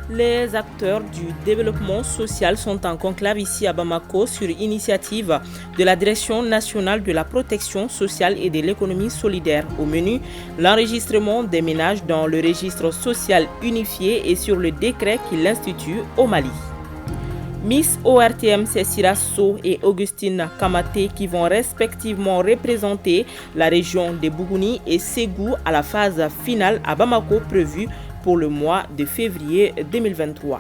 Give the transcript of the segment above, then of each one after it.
Les acteurs du développement social sont en conclave ici à Bamako sur initiative de la Direction nationale de la protection sociale et de l'économie solidaire. Au menu, l'enregistrement des ménages dans le registre social unifié et sur le décret qui l'institue au Mali. Miss ORTM, c'est Sirasso et Augustine Kamate qui vont respectivement représenter la région de Bougouni et Ségou à la phase finale à Bamako prévue pour le mois de février 2023.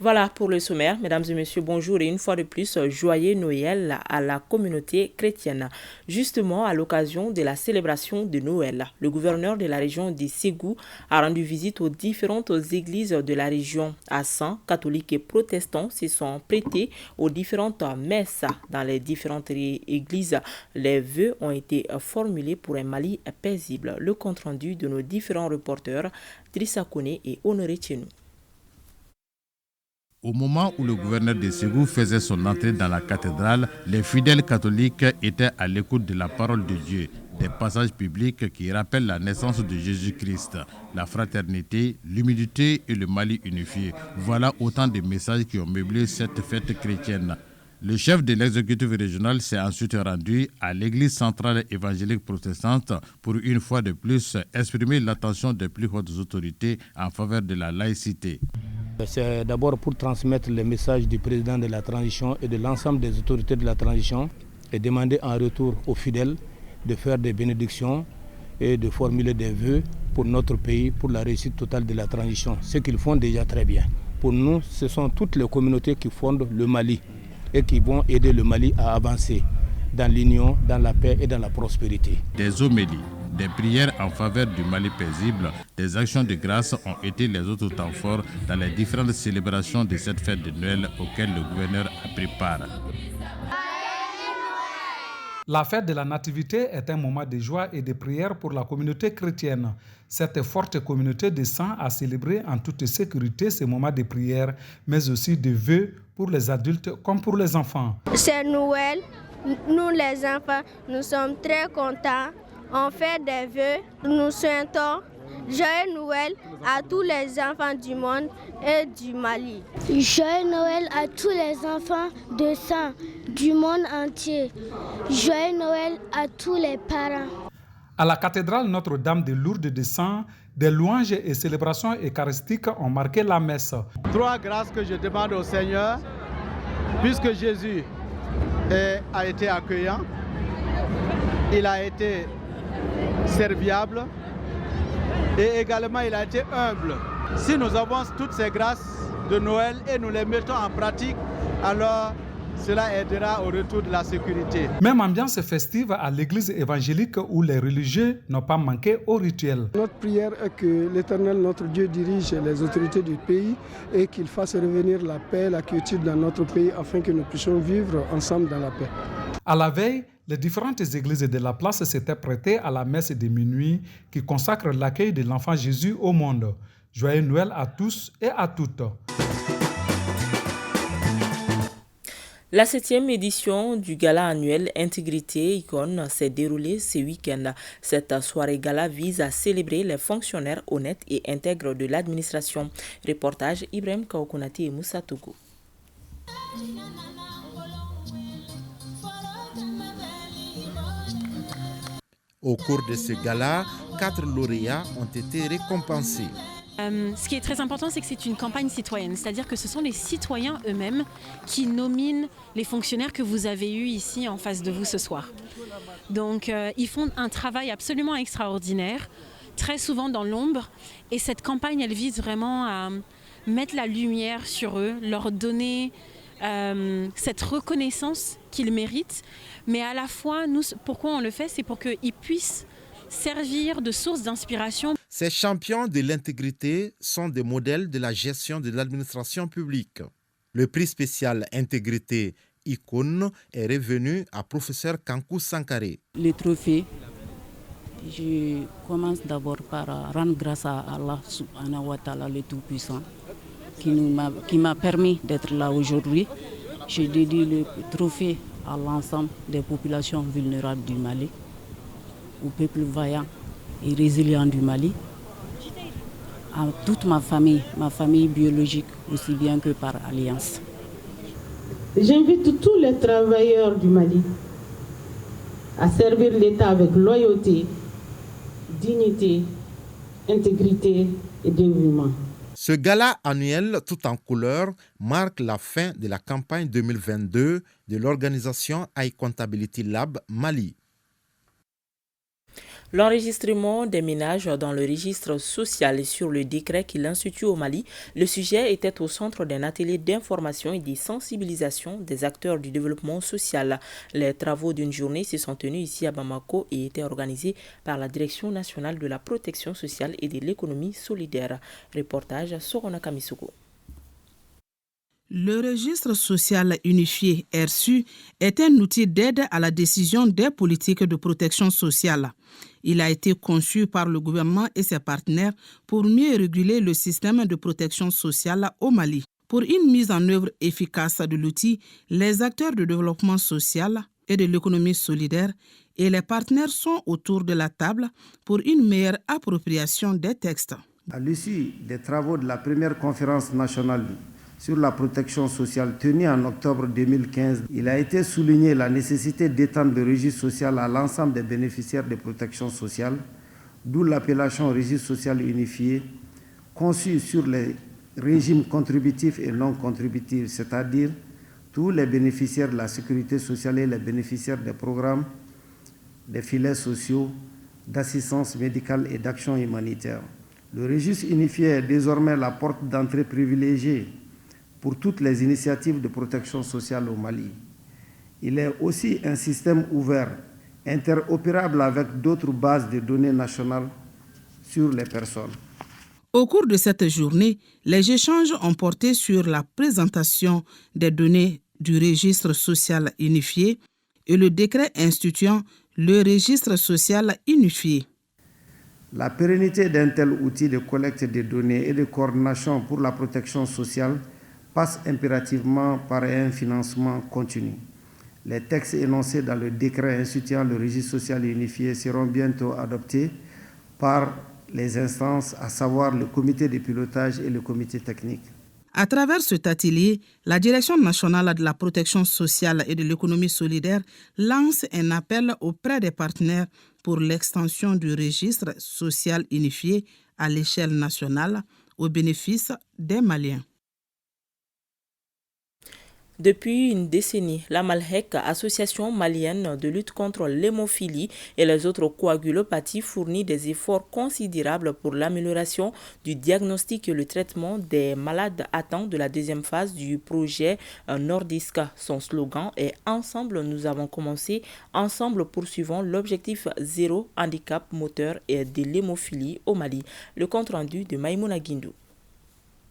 Voilà pour le sommaire. Mesdames et messieurs, bonjour et une fois de plus, joyeux Noël à la communauté chrétienne. Justement, à l'occasion de la célébration de Noël, le gouverneur de la région de Ségou a rendu visite aux différentes églises de la région. Assans, catholiques et protestants se sont prêtés aux différentes messes. Dans les différentes églises, les vœux ont été formulés pour un Mali paisible. Le compte-rendu de nos différents reporters, Drissa Kone et Honoré Tchenou. Au moment où le gouverneur de Ségou faisait son entrée dans la cathédrale, les fidèles catholiques étaient à l'écoute de la parole de Dieu, des passages bibliques qui rappellent la naissance de Jésus-Christ, la fraternité, l'humilité et le Mali unifié. Voilà autant de messages qui ont meublé cette fête chrétienne. Le chef de l'exécutif régional s'est ensuite rendu à l'église centrale évangélique protestante pour une fois de plus exprimer l'attention des plus hautes autorités en faveur de la laïcité. C'est d'abord pour transmettre le message du président de la transition et de l'ensemble des autorités de la transition et demander en retour aux fidèles de faire des bénédictions et de formuler des vœux pour notre pays, pour la réussite totale de la transition, ce qu'ils font déjà très bien. Pour nous, ce sont toutes les communautés qui fondent le Mali et qui vont aider le Mali à avancer dans l'union, dans la paix et dans la prospérité. Des homélies, des prières en faveur du Mali paisible, des actions de grâce ont été les autres temps forts dans les différentes célébrations de cette fête de Noël auxquelles le gouverneur a pris part. La fête de la Nativité est un moment de joie et de prière pour la communauté chrétienne. Cette forte communauté descend à célébrer en toute sécurité ces moments de prière, mais aussi de vœux pour les adultes comme pour les enfants. C'est Noël. Nous les enfants, nous sommes très contents. On fait des vœux. Nous souhaitons Joyeux Noël à tous les enfants du monde et du Mali. Joyeux Noël à tous les enfants de sang du monde entier. Joyeux Noël à tous les parents. À la cathédrale Notre-Dame de Lourdes de Sang, des louanges et célébrations eucharistiques ont marqué la messe. 3 grâces que je demande au Seigneur, puisque Jésus a été accueillant, il a été serviable et également il a été humble. Si nous avons toutes ces grâces de Noël et nous les mettons en pratique, alors cela aidera au retour de la sécurité. Même ambiance festive à l'église évangélique où les religieux n'ont pas manqué au rituel. Notre prière est que l'Éternel, notre Dieu, dirige les autorités du pays et qu'il fasse revenir la paix, la quiétude dans notre pays afin que nous puissions vivre ensemble dans la paix. À la veille, les différentes églises de la place s'étaient prêtées à la messe de minuit qui consacre l'accueil de l'enfant Jésus au monde. Joyeux Noël à tous et à toutes. La 7e édition du gala annuel Intégrité Icône s'est déroulée ce week-end. Cette soirée gala vise à célébrer les fonctionnaires honnêtes et intègres de l'administration. Reportage Ibrahim Kaokonati et Moussa Togo. Au cours de ce gala, 4 lauréats ont été récompensés. Ce qui est très important, c'est que c'est une campagne citoyenne, c'est-à-dire que ce sont les citoyens eux-mêmes qui nominent les fonctionnaires que vous avez eus ici en face de vous ce soir. Donc ils font un travail absolument extraordinaire, très souvent dans l'ombre, et cette campagne, elle vise vraiment à mettre la lumière sur eux, leur donner cette reconnaissance qu'ils méritent, mais à la fois, nous, pourquoi on le fait, c'est pour qu'ils puissent servir de source d'inspiration. Ces champions de l'intégrité sont des modèles de la gestion de l'administration publique. Le prix spécial Intégrité Icône est revenu à professeur Kankou Sankaré. Le trophée, je commence d'abord par rendre grâce à Allah subhanahu wa ta'ala, le Tout-Puissant, qui m'a permis d'être là aujourd'hui. Je dédie le trophée à l'ensemble des populations vulnérables du Mali, au peuple vaillant et résilient du Mali, à toute ma famille biologique aussi bien que par alliance. J'invite tous les travailleurs du Mali à servir l'État avec loyauté, dignité, intégrité et dévouement. Ce gala annuel tout en couleurs marque la fin de la campagne 2022 de l'organisation iContability Lab Mali. L'enregistrement des ménages dans le registre social sur le décret qui l'institue au Mali, le sujet était au centre d'un atelier d'information et de sensibilisation des acteurs du développement social. Les travaux d'une journée se sont tenus ici à Bamako et étaient organisés par la Direction nationale de la protection sociale et de l'économie solidaire. Reportage Sorona Kamisuko. Le registre social unifié RSU est un outil d'aide à la décision des politiques de protection sociale. Il a été conçu par le gouvernement et ses partenaires pour mieux réguler le système de protection sociale au Mali. Pour une mise en œuvre efficace de l'outil, les acteurs du développement social et de l'économie solidaire et les partenaires sont autour de la table pour une meilleure appropriation des textes. À l'issue des travaux de la première conférence nationale sur la protection sociale tenue en octobre 2015, il a été souligné la nécessité d'étendre le registre social à l'ensemble des bénéficiaires de protection sociale, d'où l'appellation registre social unifié, conçu sur les régimes contributifs et non contributifs, c'est-à-dire tous les bénéficiaires de la sécurité sociale et les bénéficiaires des programmes, des filets sociaux, d'assistance médicale et d'action humanitaire. Le registre unifié est désormais la porte d'entrée privilégiée pour toutes les initiatives de protection sociale au Mali. Il est aussi un système ouvert, interopérable avec d'autres bases de données nationales sur les personnes. Au cours de cette journée, les échanges ont porté sur la présentation des données du registre social unifié et le décret instituant le registre social unifié. La pérennité d'un tel outil de collecte de données et de coordination pour la protection sociale passe impérativement par un financement continu. Les textes énoncés dans le décret instituant le registre social unifié seront bientôt adoptés par les instances, à savoir le comité de pilotage et le comité technique. À travers cet atelier, la Direction nationale de la protection sociale et de l'économie solidaire lance un appel auprès des partenaires pour l'extension du registre social unifié à l'échelle nationale au bénéfice des Maliens. Depuis une décennie, la Malhec, association malienne de lutte contre l'hémophilie et les autres coagulopathies, fournit des efforts considérables pour l'amélioration du diagnostic et le traitement des malades atteints de la deuxième phase du projet Nordisk. Son slogan est « Ensemble, nous avons commencé, ensemble poursuivons l'objectif zéro handicap moteur et de l'hémophilie au Mali ». Le compte rendu de Maïmouna Guindou.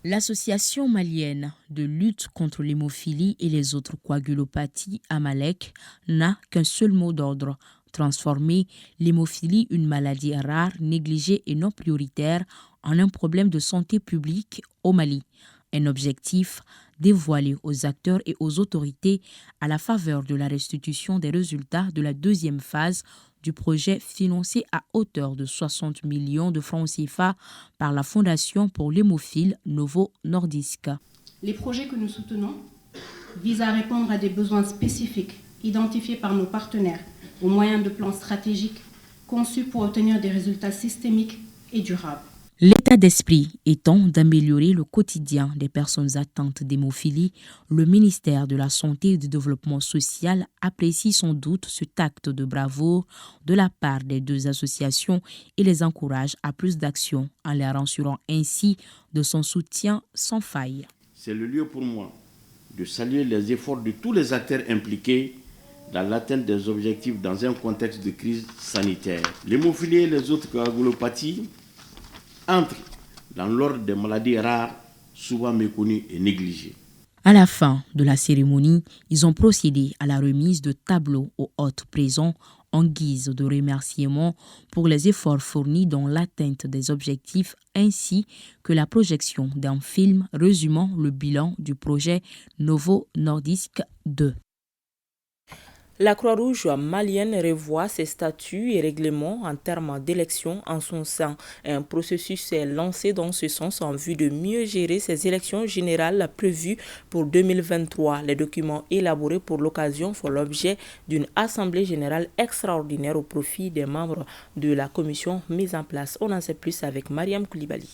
L'Association malienne de lutte contre l'hémophilie et les autres coagulopathies, AMALEC, n'a qu'un seul mot d'ordre: transformer l'hémophilie, une maladie rare, négligée et non prioritaire, en un problème de santé publique au Mali. Un objectif dévoilé aux acteurs et aux autorités à la faveur de la restitution des résultats de la deuxième phase du projet financé à hauteur de 60 millions de francs CFA par la Fondation pour l'hémophile Novo Nordisk. Les projets que nous soutenons visent à répondre à des besoins spécifiques identifiés par nos partenaires au moyen de plans stratégiques conçus pour obtenir des résultats systémiques et durables. L'état d'esprit étant d'améliorer le quotidien des personnes atteintes d'hémophilie, le ministère de la Santé et du Développement social apprécie sans doute cet acte de bravoure de la part des deux associations et les encourage à plus d'actions en leur assurant ainsi de son soutien sans faille. C'est le lieu pour moi de saluer les efforts de tous les acteurs impliqués dans l'atteinte des objectifs dans un contexte de crise sanitaire. L'hémophilie et les autres coagulopathies entrent dans l'ordre des maladies rares, souvent méconnues et négligées. À la fin de la cérémonie, ils ont procédé à la remise de tableaux aux hôtes présents en guise de remerciement pour les efforts fournis dans l'atteinte des objectifs ainsi que la projection d'un film résumant le bilan du projet Novo Nordisk 2. La Croix-Rouge malienne revoit ses statuts et règlements en termes d'élections en son sein. Un processus est lancé dans ce sens en vue de mieux gérer ces élections générales prévues pour 2023. Les documents élaborés pour l'occasion font l'objet d'une assemblée générale extraordinaire au profit des membres de la commission mise en place. On en sait plus avec Mariam Koulibaly.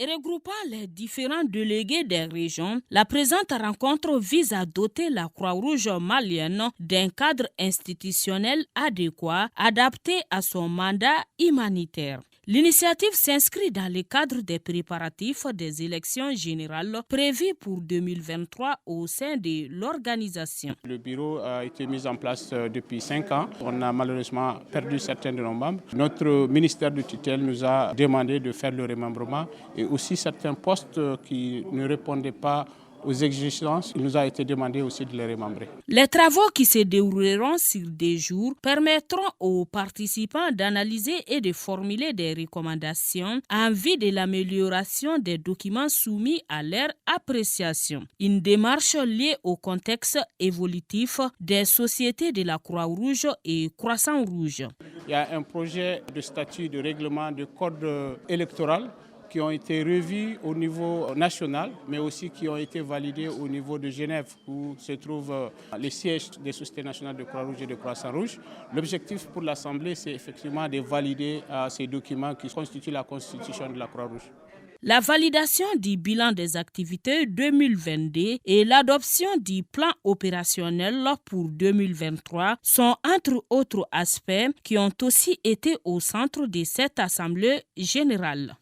Et regroupant les différents délégués des régions, la présente rencontre vise à doter la Croix-Rouge malienne d'un cadre institutionnel adéquat, adapté à son mandat humanitaire. L'initiative s'inscrit dans le cadre des préparatifs des élections générales prévues pour 2023 au sein de l'organisation. Le bureau a été mis en place depuis 5 ans. On a malheureusement perdu certains de nos membres. Notre ministère de tutelle nous a demandé de faire le remembrement et aussi certains postes qui ne répondaient pas aux exigences, il nous a été demandé aussi de les remembrer. Les travaux qui se dérouleront sur des jours permettront aux participants d'analyser et de formuler des recommandations en vue de l'amélioration des documents soumis à leur appréciation. Une démarche liée au contexte évolutif des sociétés de la Croix-Rouge et Croissant-Rouge. Il y a un projet de statut de règlement de code électoral qui ont été revus au niveau national, mais aussi qui ont été validés au niveau de Genève, où se trouvent les sièges des sociétés nationales de Croix-Rouge et de Croissant-Rouge. L'objectif pour l'Assemblée, c'est effectivement de valider ces documents qui constituent la constitution de la Croix-Rouge. La validation du bilan des activités 2022 et l'adoption du plan opérationnel pour 2023 sont entre autres aspects qui ont aussi été au centre de cette Assemblée générale.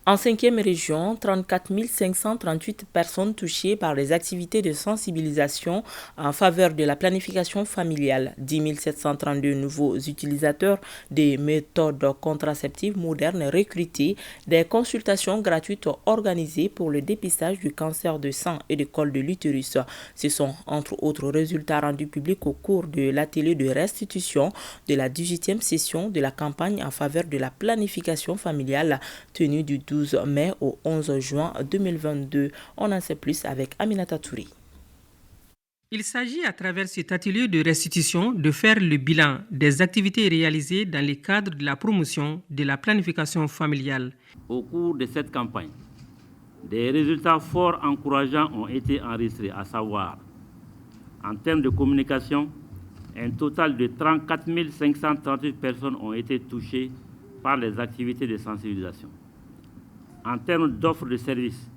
En 5e région, 34 538 personnes touchées par les activités de sensibilisation en faveur de la planification familiale. 10 732 nouveaux utilisateurs des méthodes contraceptives modernes recrutés. Des consultations gratuites organisées pour le dépistage du cancer de sein et du col de l'utérus. Ce sont entre autres résultats rendus publics au cours de l'atelier de restitution de la 18e session de la campagne en faveur de la planification familiale tenue du 12 mai au 11 juin 2022. On en sait plus avec Aminata Touré. Il s'agit à travers cet atelier de restitution de faire le bilan des activités réalisées dans le cadre de la promotion de la planification familiale. Au cours de cette campagne, des résultats forts encourageants ont été enregistrés, à savoir, en termes de communication, un total de 34 538 personnes ont été touchées par les activités de sensibilisation. En termes d'offres de services,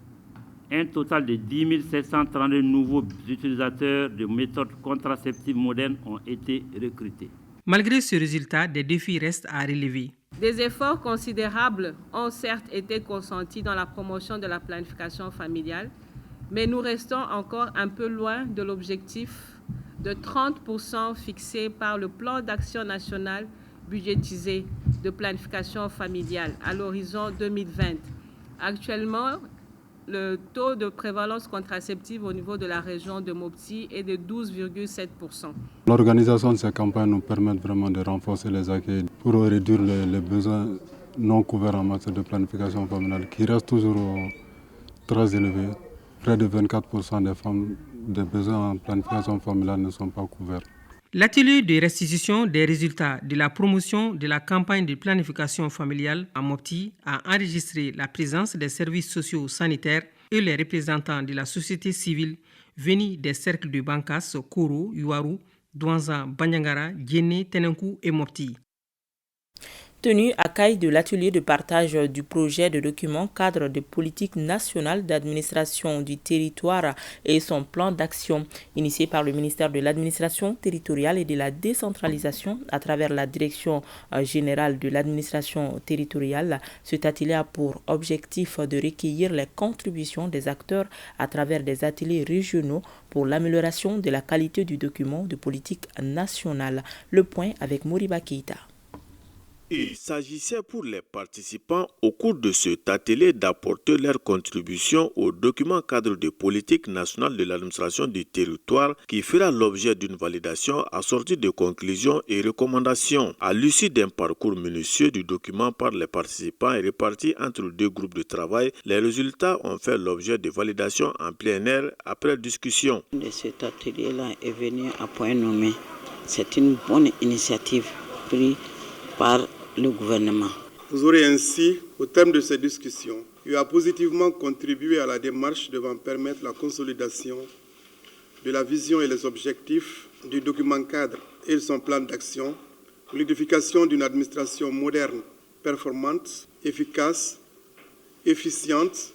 un total de 10 732 nouveaux utilisateurs de méthodes contraceptives modernes ont été recrutés. Malgré ce résultat, des défis restent à relever. Des efforts considérables ont certes été consentis dans la promotion de la planification familiale, mais nous restons encore un peu loin de l'objectif de 30% fixé par le plan d'action national budgétisé de planification familiale à l'horizon 2020. Actuellement, le taux de prévalence contraceptive au niveau de la région de Mopti est de 12,7%. L'organisation de ces campagnes nous permet vraiment de renforcer les accueils pour réduire les besoins non couverts en matière de planification familiale qui restent toujours très élevés. Près de 24% des femmes des besoins en planification familiale ne sont pas couverts. L'atelier de restitution des résultats de la promotion de la campagne de planification familiale à Mopti a enregistré la présence des services sociaux sanitaires et les représentants de la société civile venus des cercles de Bankas, Koro, Yuaru, Douanza, Banyangara, Djéné, Tenenkou et Mopti. Tenu à Caille de l'atelier de partage du projet de document cadre de politique nationale d'administration du territoire et son plan d'action initié par le ministère de l'administration territoriale et de la décentralisation à travers la direction générale de l'administration territoriale. Cet atelier a pour objectif de recueillir les contributions des acteurs à travers des ateliers régionaux pour l'amélioration de la qualité du document de politique nationale. Le point avec Moriba Keita. Il s'agissait pour les participants au cours de cet atelier d'apporter leur contribution au document cadre de politique nationale de l'administration du territoire qui fera l'objet d'une validation assortie de conclusions et recommandations. À l'issue d'un parcours minutieux du document par les participants et répartis entre deux groupes de travail, les résultats ont fait l'objet de validation en plein air après discussion. Cet atelier-là est venu à point nommé. C'est une bonne initiative prise par le gouvernement. Vous aurez ainsi, au terme de ces discussions, eu à positivement contribuer à la démarche devant permettre la consolidation de la vision et les objectifs du document cadre et de son plan d'action pour l'édification d'une administration moderne, performante, efficace, efficiente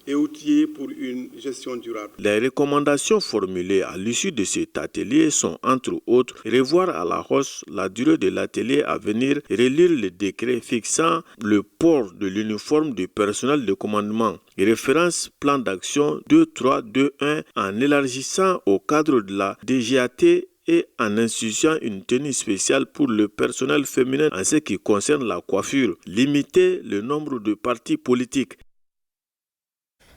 et outillés pour une gestion durable. Les recommandations formulées à l'issue de cet atelier sont entre autres revoir à la hausse la durée de l'atelier à venir, relire le décret fixant le port de l'uniforme du personnel de commandement, référence plan d'action 2321 en élargissant au cadre de la DGAT et en instituant une tenue spéciale pour le personnel féminin en ce qui concerne la coiffure, limiter le nombre de partis politiques.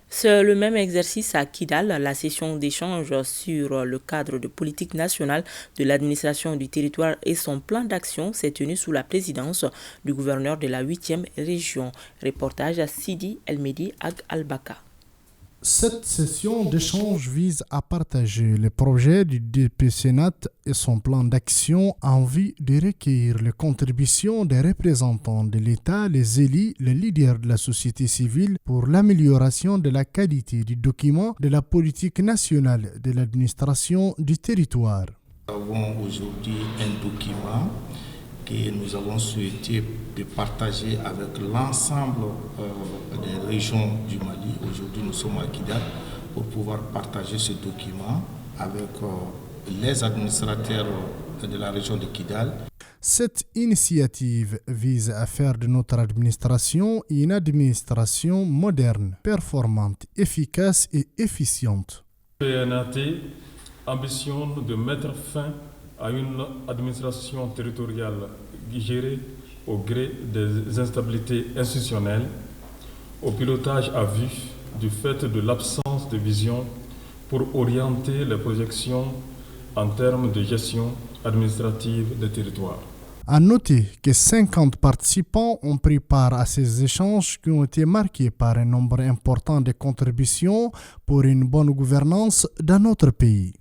C'est le même exercice à Kidal. La session d'échange sur le cadre de politique nationale de l'administration du territoire et son plan d'action s'est tenue sous la présidence du gouverneur de la 8e région. Reportage à Sidi El-Medi Ag Al-Baka. Cette session d'échange vise à partager les projets du DPCNAT et son plan d'action en vue de recueillir les contributions des représentants de l'État, les élus, les leaders de la société civile pour l'amélioration de la qualité du document de la politique nationale de l'administration du territoire. Nous avons aujourd'hui un document que nous avons souhaité de partager avec l'ensemble des régions du Mali. Aujourd'hui, nous sommes à Kidal pour pouvoir partager ce document avec les administrateurs de la région de Kidal. Cette initiative vise à faire de notre administration une administration moderne, performante, efficace et efficiente. PNAT ambitionne de mettre fin à une administration territoriale gérée au gré des instabilités institutionnelles, au pilotage à vue du fait de l'absence de vision pour orienter les projections en termes de gestion administrative des territoires. À noter que 50 participants ont pris part à ces échanges qui ont été marqués par un nombre important de contributions pour une bonne gouvernance dans notre pays.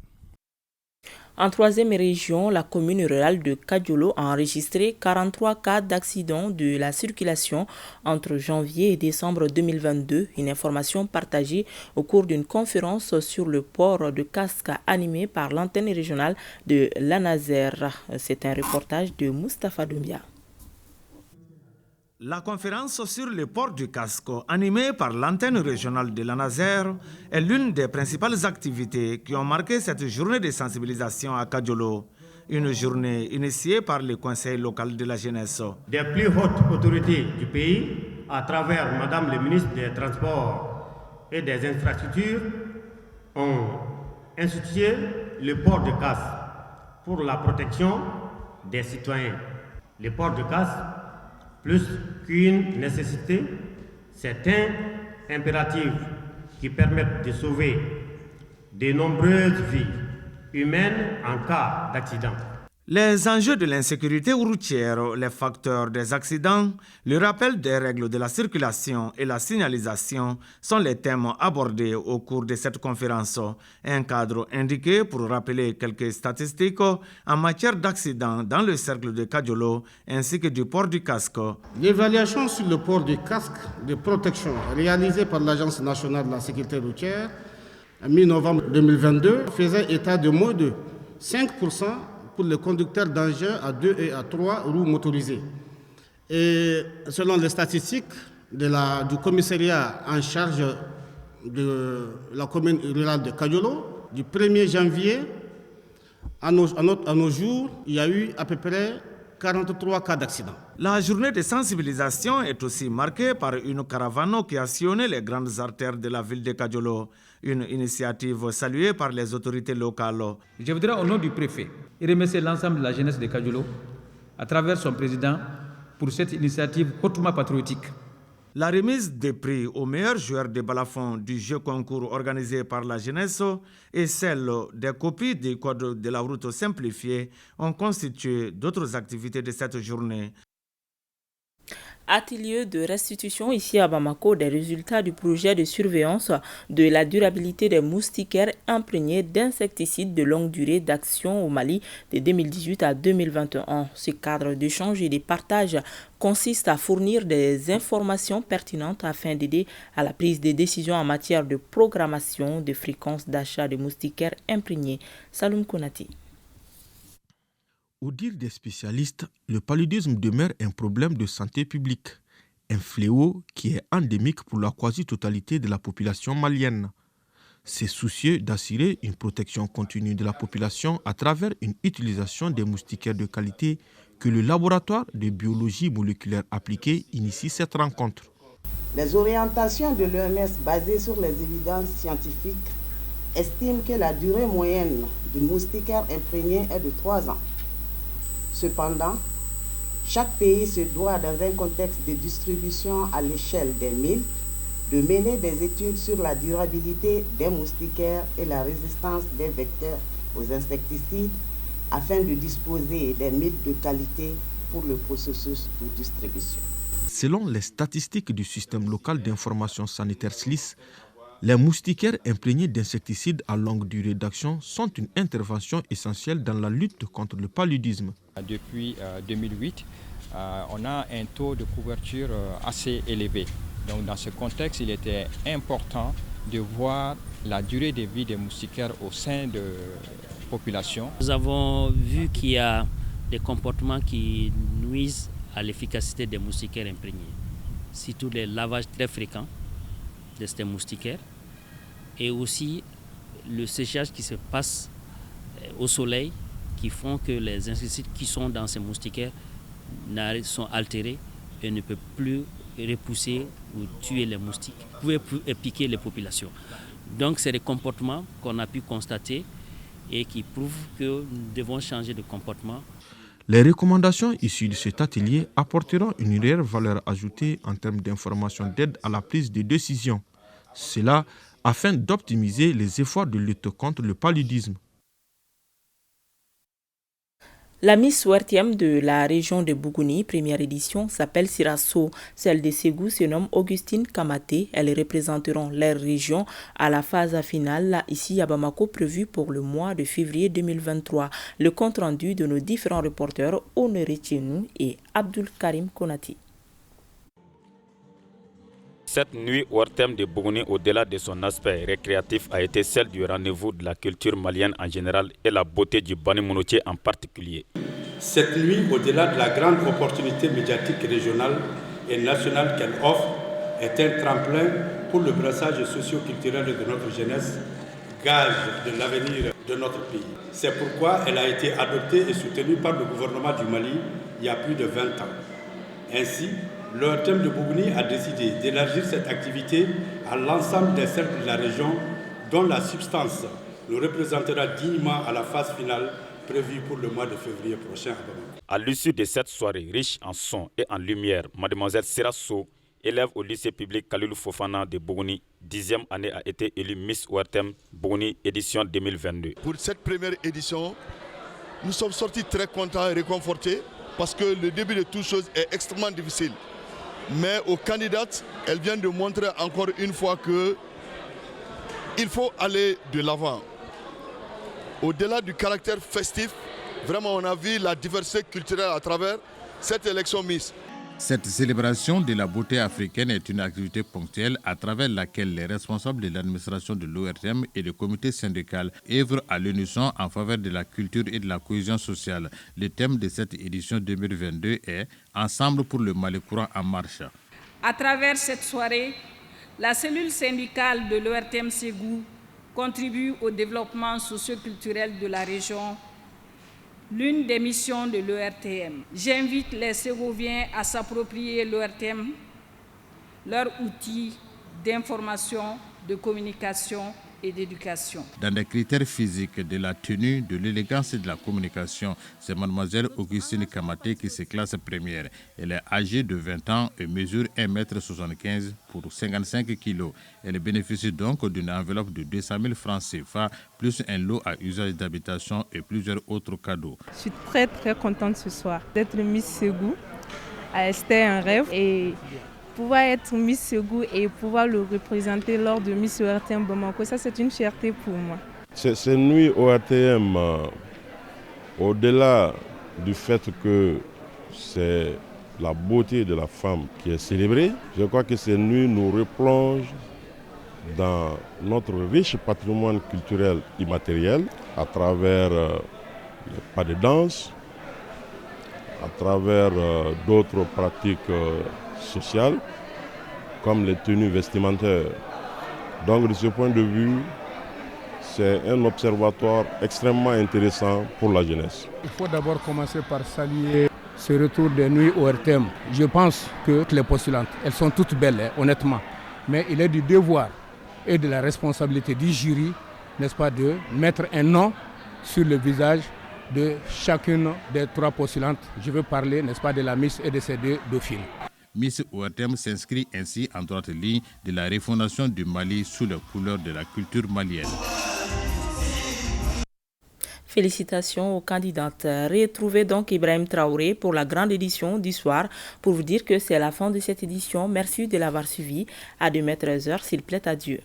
En 3e région, la commune rurale de Kadiolo a enregistré 43 cas d'accidents de la circulation entre janvier et décembre 2022. Une information partagée au cours d'une conférence sur le port de casque animée par l'antenne régionale de l'ANASER. C'est un reportage de Moustapha Doumbia. La conférence sur le port du casque, animée par l'antenne régionale de l'ANASER, est l'une des principales activités qui ont marqué cette journée de sensibilisation à Kadiolo. Une journée initiée par le Conseil local de la jeunesse. Des plus hautes autorités du pays, à travers Madame le ministre des Transports et des Infrastructures, ont institué le port de casque pour la protection des citoyens. Le port de casque, plus qu'une nécessité, c'est un impératif qui permet de sauver de nombreuses vies humaines en cas d'accident. Les enjeux de l'insécurité routière, les facteurs des accidents, le rappel des règles de la circulation et la signalisation sont les thèmes abordés au cours de cette conférence. Un cadre indiqué pour rappeler quelques statistiques en matière d'accidents dans le cercle de Kadiolo ainsi que du port du casque. L'évaluation sur le port du casque de protection réalisée par l'Agence nationale de la sécurité routière en mi-novembre 2022 faisait état de moins de 5% pour les conducteurs d'engins à 2 et à 3 roues motorisées. Et selon les statistiques du commissariat en charge de la commune rurale de Kadiolo, du 1er janvier à nos jours, il y a eu à peu près 43 cas d'accident. La journée de sensibilisation est aussi marquée par une caravane qui a sillonné les grandes artères de la ville de Kadiolo, une initiative saluée par les autorités locales. Je voudrais au nom du préfet remercier l'ensemble de la jeunesse de Kadiolo, à travers son président, pour cette initiative hautement patriotique. La remise des prix aux meilleurs joueurs de balafon du jeu concours organisé par la jeunesse et celle des copies des codes de la route simplifiés ont constitué d'autres activités de cette journée. Atelier de restitution ici à Bamako des résultats du projet de surveillance de la durabilité des moustiquaires imprégnés d'insecticides de longue durée d'action au Mali de 2018 à 2021. Ce cadre d'échange et de partage consiste à fournir des informations pertinentes afin d'aider à la prise de décisions en matière de programmation de fréquences d'achat de moustiquaires imprégnés. Saloum Konati. Au dire des spécialistes, le paludisme demeure un problème de santé publique, un fléau qui est endémique pour la quasi-totalité de la population malienne. C'est soucieux d'assurer une protection continue de la population à travers une utilisation des moustiquaires de qualité que le laboratoire de biologie moléculaire appliquée initie cette rencontre. Les orientations de l'OMS basées sur les évidences scientifiques estiment que la durée moyenne du moustiquaire imprégné est de 3 ans. Cependant, chaque pays se doit, dans un contexte de distribution à l'échelle des milles, de mener des études sur la durabilité des moustiquaires et la résistance des vecteurs aux insecticides afin de disposer des milles de qualité pour le processus de distribution. Selon les statistiques du système local d'information sanitaire SLIS, les moustiquaires imprégnés d'insecticides à longue durée d'action sont une intervention essentielle dans la lutte contre le paludisme. Depuis 2008, on a un taux de couverture assez élevé. Donc dans ce contexte, il était important de voir la durée de vie des moustiquaires au sein de la population. Nous avons vu qu'il y a des comportements qui nuisent à l'efficacité des moustiquaires imprégnés. Surtout les lavages très fréquents de ces moustiquaires et aussi le séchage qui se passe au soleil qui font que les insecticides qui sont dans ces moustiquaires sont altérés et ne peuvent plus repousser ou tuer les moustiques, ne peuvent plus piquer les populations. Donc c'est des comportements qu'on a pu constater et qui prouvent que nous devons changer de comportement. Les recommandations issues de cet atelier apporteront une réelle valeur ajoutée en termes d'information d'aide à la prise de décision. Cela afin d'optimiser les efforts de lutte contre le paludisme. La Miss Ouertième de la région de Bougouni, première édition, s'appelle Sirasso. Celle de Ségou se nomme Augustine Kamaté. Elles représenteront leur région à la phase finale, ici à Bamako, prévue pour le mois de février 2023. Le compte rendu de nos différents reporters, Honoré Tchenou et Abdul Karim Konati. Cette nuit Ouertem de Bougouni, au-delà de son aspect récréatif, a été celle du rendez-vous de la culture malienne en général et la beauté du Bani Mounouché en particulier. Cette nuit, au-delà de la grande opportunité médiatique régionale et nationale qu'elle offre, est un tremplin pour le brassage socio-culturel de notre jeunesse, gage de l'avenir de notre pays. C'est pourquoi elle a été adoptée et soutenue par le gouvernement du Mali il y a plus de 20 ans. Ainsi, l'Ouertem de Bougouni a décidé d'élargir cette activité à l'ensemble des cercles de la région dont la substance nous représentera dignement à la phase finale prévue pour le mois de février prochain à Bamako. À l'issue de cette soirée riche en son et en lumière, mademoiselle Sirasso, élève au lycée public Kalilou Fofana de Bougouni, 10e année, a été élue Miss Ouertem Bougouni édition 2022. Pour cette première édition, nous sommes sortis très contents et réconfortés parce que le début de toute chose est extrêmement difficile. Mais aux candidates, elles viennent de montrer encore une fois qu'il faut aller de l'avant. Au-delà du caractère festif, vraiment on a vu la diversité culturelle à travers cette élection Miss. Cette célébration de la beauté africaine est une activité ponctuelle à travers laquelle les responsables de l'administration de l'ORTM et le comité syndical œuvrent à l'unisson en faveur de la culture et de la cohésion sociale. Le thème de cette édition 2022 est « Ensemble pour le Mali courant en marche ». À travers cette soirée, la cellule syndicale de l'ORTM Ségou contribue au développement socio-culturel de la région, l'une des missions de l'ORTM. J'invite les Ségoviens à s'approprier l'ORTM, leur outil d'information, de communication et d'éducation. Dans des critères physiques de la tenue, de l'élégance et de la communication, c'est mademoiselle Augustine Kamaté qui se classe première. Elle est âgée de 20 ans et mesure 1,75 m pour 55 kg. Elle bénéficie donc d'une enveloppe de 200 000 francs CFA, plus un lot à usage d'habitation et plusieurs autres cadeaux. Je suis très contente ce soir d'être Miss Ségou. C'était un rêve et pouvoir être Miss Ségou et pouvoir le représenter lors de Miss ORTM Bamako, ça c'est une fierté pour moi. Ces nuits ORTM, au-delà du fait que c'est la beauté de la femme qui est célébrée, je crois que ces nuits nous replongent dans notre riche patrimoine culturel immatériel à travers les pas de danse, à travers d'autres pratiques sociales, comme les tenues vestimentaires. Donc de ce point de vue, c'est un observatoire extrêmement intéressant pour la jeunesse. Il faut d'abord commencer par saluer ce retour des nuits ORTM. Je pense que toutes les postulantes, elles sont toutes belles, honnêtement. Mais il est du devoir et de la responsabilité du jury, n'est-ce pas, de mettre un nom sur le visage de chacune des 3 postulantes. Je veux parler, n'est-ce pas, de la Miss et de ses 2 dauphines. Miss ORTM s'inscrit ainsi en droite ligne de la refondation du Mali sous les couleurs de la culture malienne. Félicitations aux candidates. Retrouvez donc Ibrahim Traoré pour la grande édition du soir pour vous dire que c'est la fin de cette édition. Merci de l'avoir suivi. À demain 13h s'il plaît à Dieu.